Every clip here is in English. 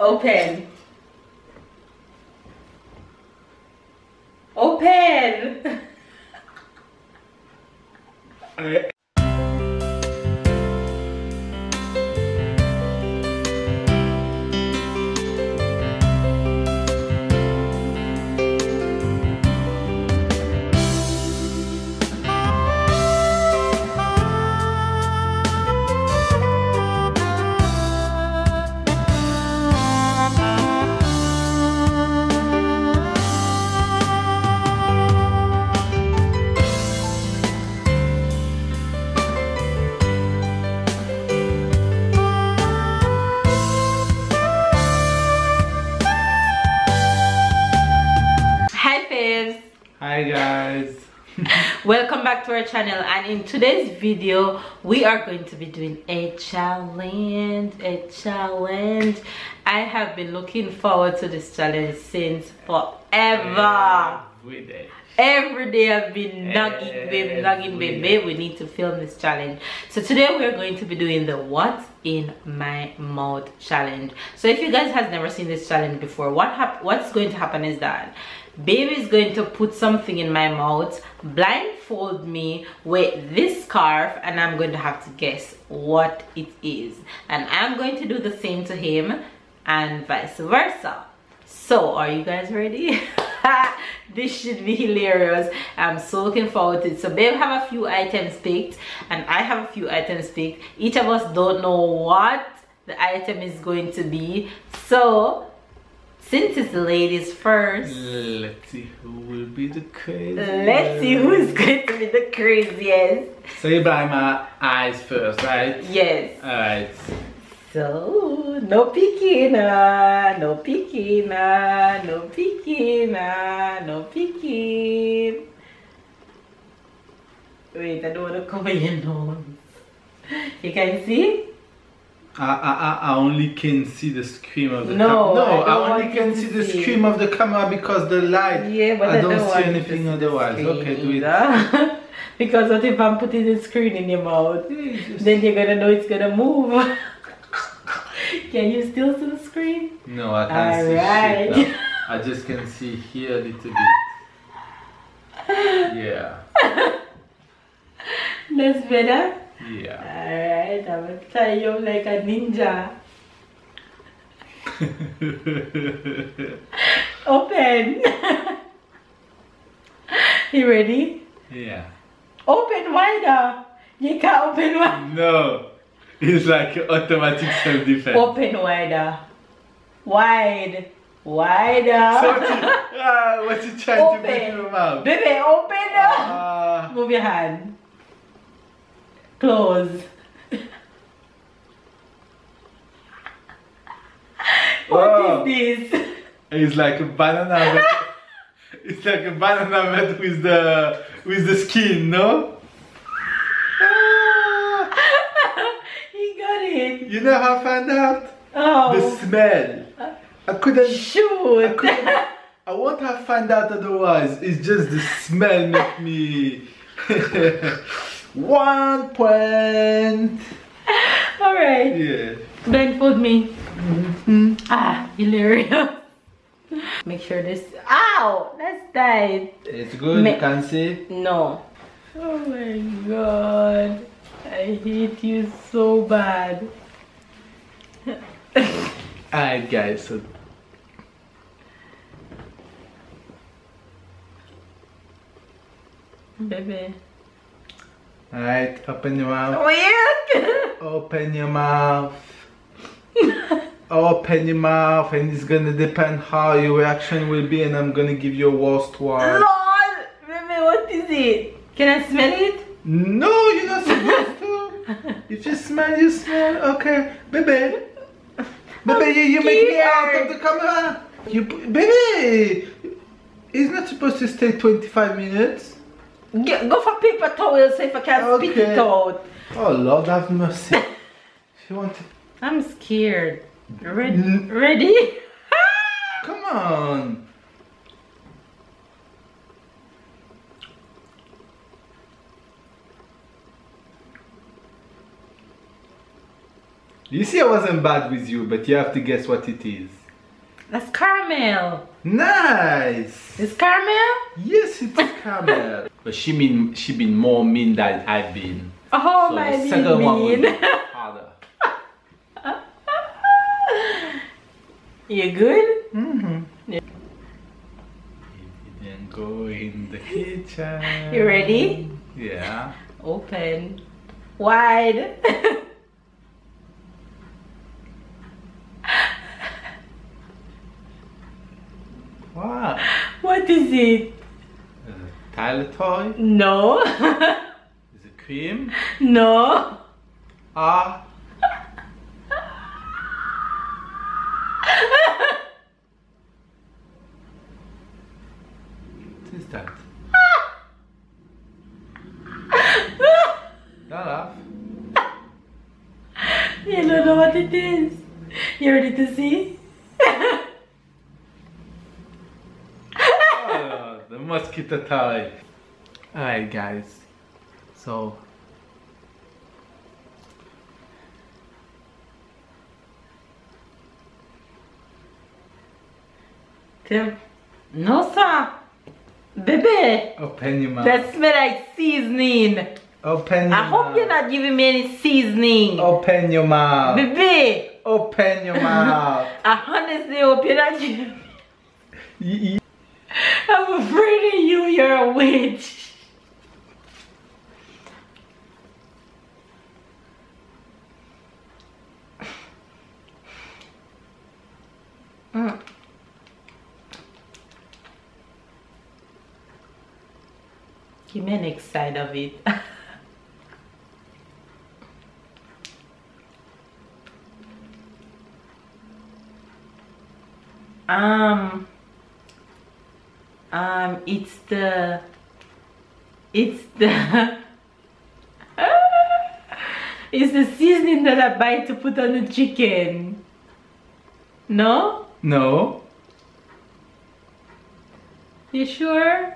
Open. Open. Hi guys. Welcome back to our channel, and in today's video we are going to be doing a challenge. I have been looking forward to this challenge since forever. Every day I've been nagging babe, we need to film this challenge. So today we're going to be doing the what's in my mouth challenge. So if you guys have never seen this challenge before, what's going to happen is that baby is going to put something in my mouth, blindfold me with this scarf, and I'm going to have to guess what it is, and I'm going to do the same to him and vice versa. So are you guys ready? This should be hilarious. I'm so looking forward to it. So babe have a few items picked and I have a few items picked. Each of us don't know what the item is going to be, so since it's the ladies first, let's see who will be the craziest. Let's see who's going to be the craziest. So you blind my eyes first, right? Yes. Alright. So no peeking, no peeking, no peeking, no peeking. Wait, I don't want to cover your nose. You can see? I only can see the screen of the camera. No, I only can see the screen of the camera because the light. Yeah, but I don't see anything otherwise. Okay, do it. Because what if I'm putting the screen in your mouth? Then you're gonna know it's gonna move. Can you still see the screen? No, I can't see shit now. I just can see here a little bit. Yeah. That's better? Yeah. Alright, I'm gonna tie you like a ninja. Open. You ready? Yeah. Open wider. You can't open wider. No. It's like automatic self-defense. Open wider. Wide. Wider. So what you trying to put in your mouth? Baby, open. Move your hand. Close. What is this? It's like a banana. It's like a banana met with the skin, no? He got it. You know how I found out? Oh. The smell. I couldn't shoot. I won't have found out otherwise. It's just the smell make me 1 point. Alright. Yeah. Blindfold me. Hilarious. Make sure this. Ow! That's tight. It's good. You can see? No. Oh my god. I hate you so bad. Alright, guys. So baby. alright, open your mouth. Weird. Open your mouth. Open your mouth, and it's gonna depend how your reaction will be, and I'm gonna give you a worst one. LOL! Baby, what is it? Can I smell it? No, you're not supposed to. If you smell, you smell. Okay, baby. Baby, you make me out of the camera. Baby, it's not supposed to stay 25 minutes. Go for paper towel so if I can spit it out. Oh Lord, have mercy. She wanted. I'm scared. Ready? Come on. You see, I wasn't bad with you, but you have to guess what it is. That's caramel. Nice. It's caramel? Yes, it's caramel. But she been more mean than I've been. Oh, so my the second one will mean. be harder. You good? Mm-hmm. Yeah. Then go in the kitchen. You ready? Yeah. Open. Wide. What? What is it? Tyler toy? No. Is it cream? No. Ah. What is that? Don't laugh. You don't know what it is. You ready to see? Oh, the mosquito toy. Alright guys, so Tim. No sir. Baby. open your mouth. That smell like seasoning. Open your I hope mouth. you're not giving me any seasoning. Open your mouth. Baby. Open your mouth. I honestly hope you're not giving me. You- I'm afraid of you. You're a witch. Mm. Give me an next side of it. It's the it's the seasoning that I buy to put on the chicken. No? No. You sure?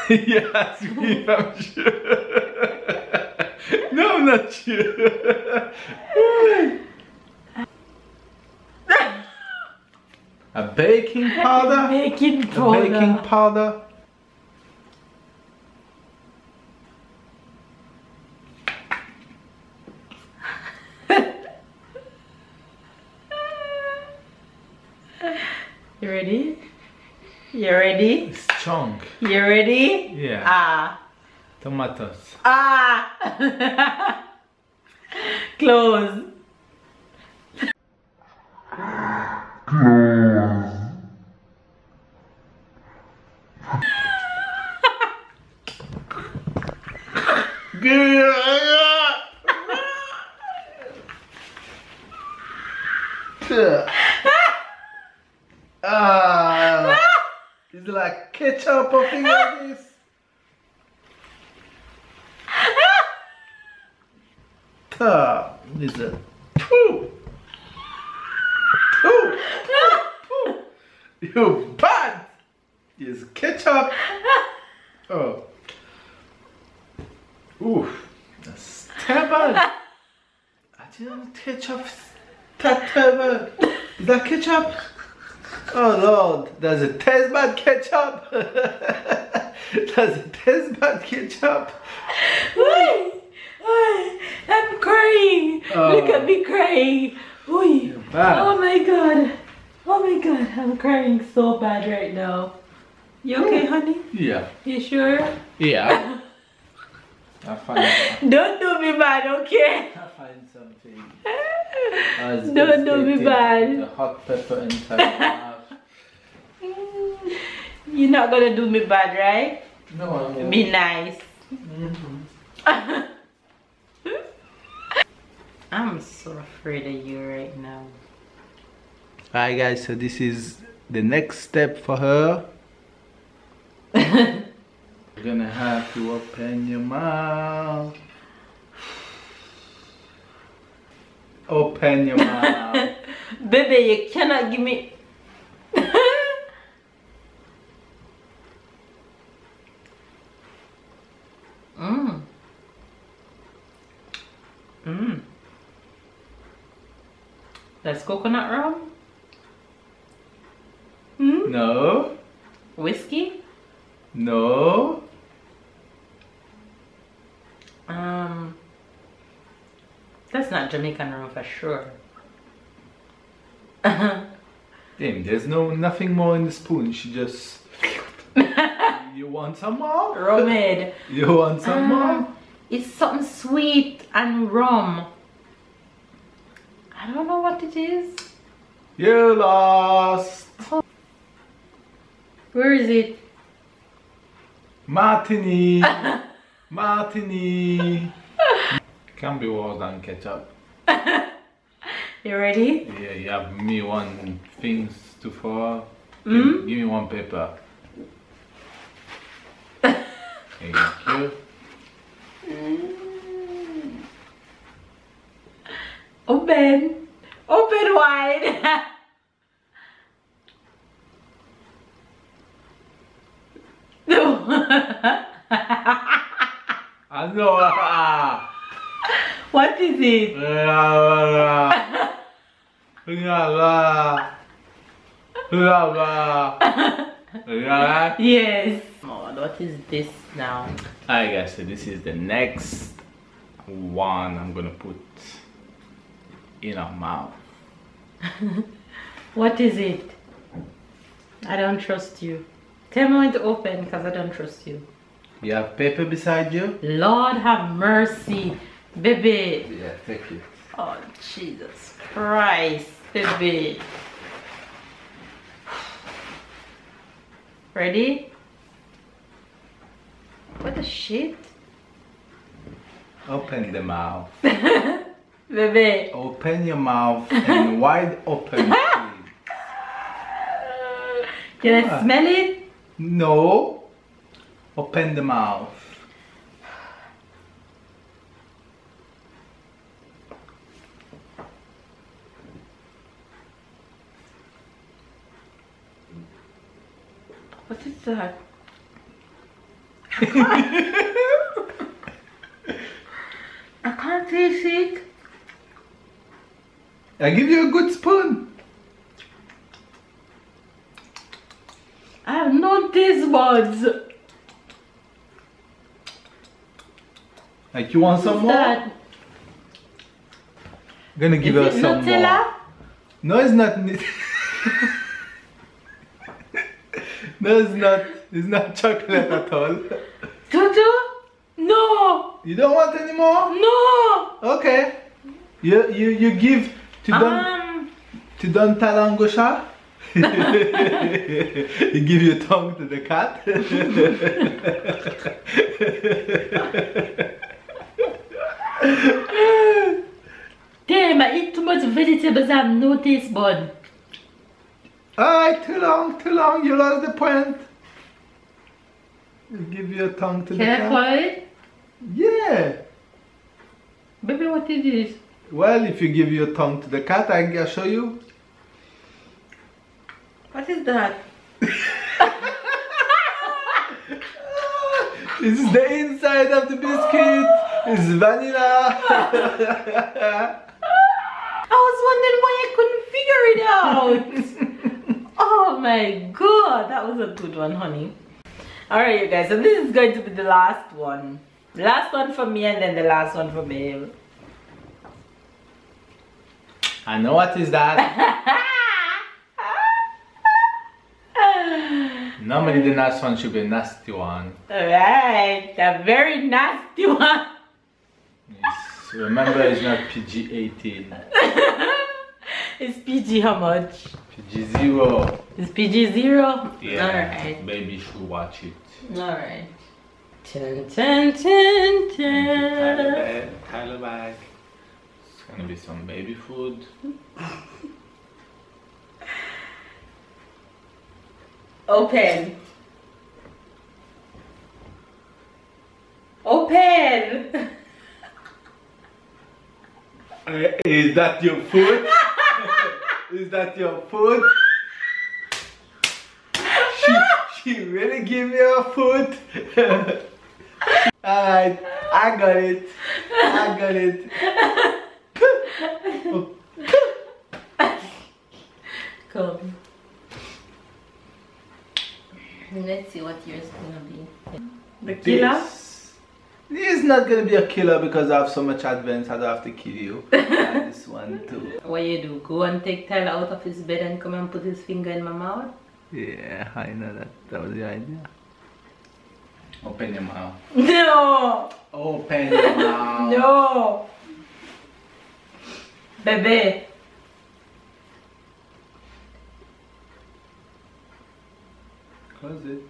Yes, I'm sure. No, I'm not sure. A baking powder? Baking A powder. baking powder? You ready? You ready? It's strong. You ready? Yeah. Ah. Tomatoes. Ah. Close. Is it like ketchup or thing like this? Is it? Pooh. Pooh. Pooh. You bad. Is ketchup. Oh. Oof. That's terrible. I didn't ketchup. That's terrible. Is that ketchup? Oh Lord, does it taste bad ketchup? Does it taste bad ketchup? Wait. I'm crying. Oh. Look at me crying. Oy. Bad. Oh my god. Oh my god. I'm crying so bad right now. You okay, honey? Yeah. You sure? Yeah. I'll find Don't do me bad, okay? something. Don't do me bad. The hot pepper inside my mouth. You're not gonna do me bad, right? No, I won't. Be nice. I'm so afraid of you right now. Alright guys, so this is the next step for her. You're gonna have to open your mouth. Open your mouth. Baby, you cannot give me... coconut rum? Hmm? No. Whiskey? No. That's not Jamaican rum for sure. Damn, there's nothing more in the spoon. You should just. You want some more? Rumade. You want some more? It's something sweet and rum. I don't know what it is. You lost. Where is it? Martini. Martini. Can be worse than ketchup. You ready? Yeah, you have me one things to for. Give me one paper. Thank you. Open. Open wide. No. I know. What is it? Yes. Oh, what is this now? Alright guys, so this is the next one I'm gonna put in our mouth. What is it? I don't trust you. Tell me when to open because I don't trust you. You have paper beside you? Lord have mercy, baby. Yeah, take it. Oh, Jesus Christ, baby. Ready? What the shit? Open the mouth. Baby. Open your mouth and wide open, please. Can I smell it? No. Open the mouth. What is that? I can't taste it. I give you a good spoon. I have no taste buds. Like you want some more? That? Gonna give Is her it some Nutella? more. No, it's not. No, it's not. It's not chocolate at all. Tutu? No. You don't want any more? No. Okay. You give to Don Talangosha. You give your tongue to the cat. Damn, I eat too much vegetables. I have no taste bud. Alright, too long. You lost the point. You give your tongue to the cat. Can I try it? Yeah. Baby, what is this? Well, if you give your tongue to the cat, I can show you. What is that? This is the inside of the biscuit. It's vanilla. I was wondering why I couldn't figure it out. Oh my god, that was a good one, honey. Alright, you guys, so this is going to be the last one. The last one for me and then the last one for babe. I know what is that. Normally the last one should be a nasty one. Alright, a very nasty one. Remember, it's not PG-18. It's PG how much? PG-0. It's PG-0? Yeah, alright. baby should watch it. Alright. Ten, ten, ten, ten. Tyler bag. It's gonna be some baby food. Open. Open. Is that your food? Is that your food? She really give me her food. Alright, I got it. I got it. Come. Let's see what yours is gonna be. The killer? It's not gonna be a killer because I have so much advance. I don't have to kill you. This one too. What you do? Go and take Tyler out of his bed and come and put his finger in my mouth? Yeah, I know that. That was the idea. Open your mouth. No! Open your mouth. No! Baby. Close it.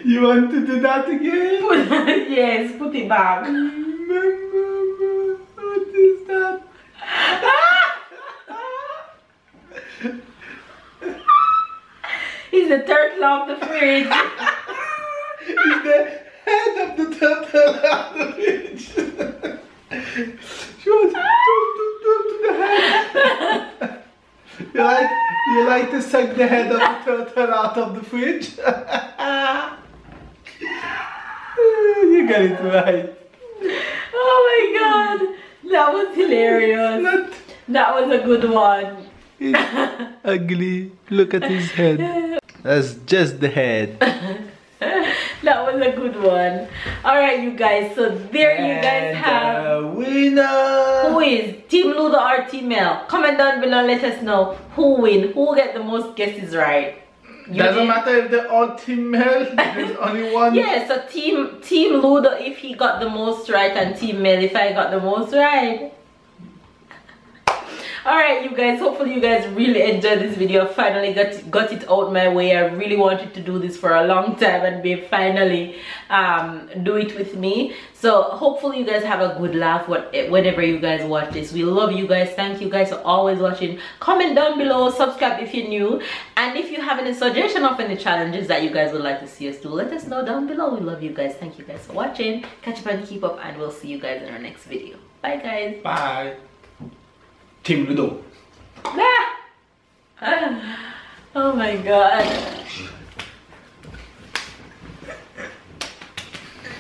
You want to do that again? Yes, put it back. What is that? He's the turtle of the fridge. He's the head of the turtle of the fridge. She wants to the head. You like to suck the head of the turtle out of the fridge? You got it right. Oh my god, that was hilarious. That was a good one. It's ugly. Look at his head. That's just the head. That was a good one. Alright you guys, so there you guys have the winner. Who is Team Ludo or Team Mel? Comment down below, let us know who win, who get the most guesses right. Doesn't matter if they're all Team Mel, there's only one. Yeah, so Team Ludo if he got the most right and Team Mel if I got the most right. Alright you guys, hopefully you guys really enjoyed this video. Finally got it out my way. I really wanted to do this for a long time and babe finally do it with me. So hopefully you guys have a good laugh whenever you guys watch this. We love you guys. Thank you guys for always watching. Comment down below, subscribe if you're new, and if you have any suggestion of any challenges that you guys would like to see us do, let us know down below. We love you guys. Thank you guys for watching. Catch up and keep up, and we'll see you guys in our next video. Bye guys. Bye. Team Ludo. Oh my god.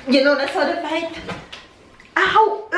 You know that's how they fight. Ow!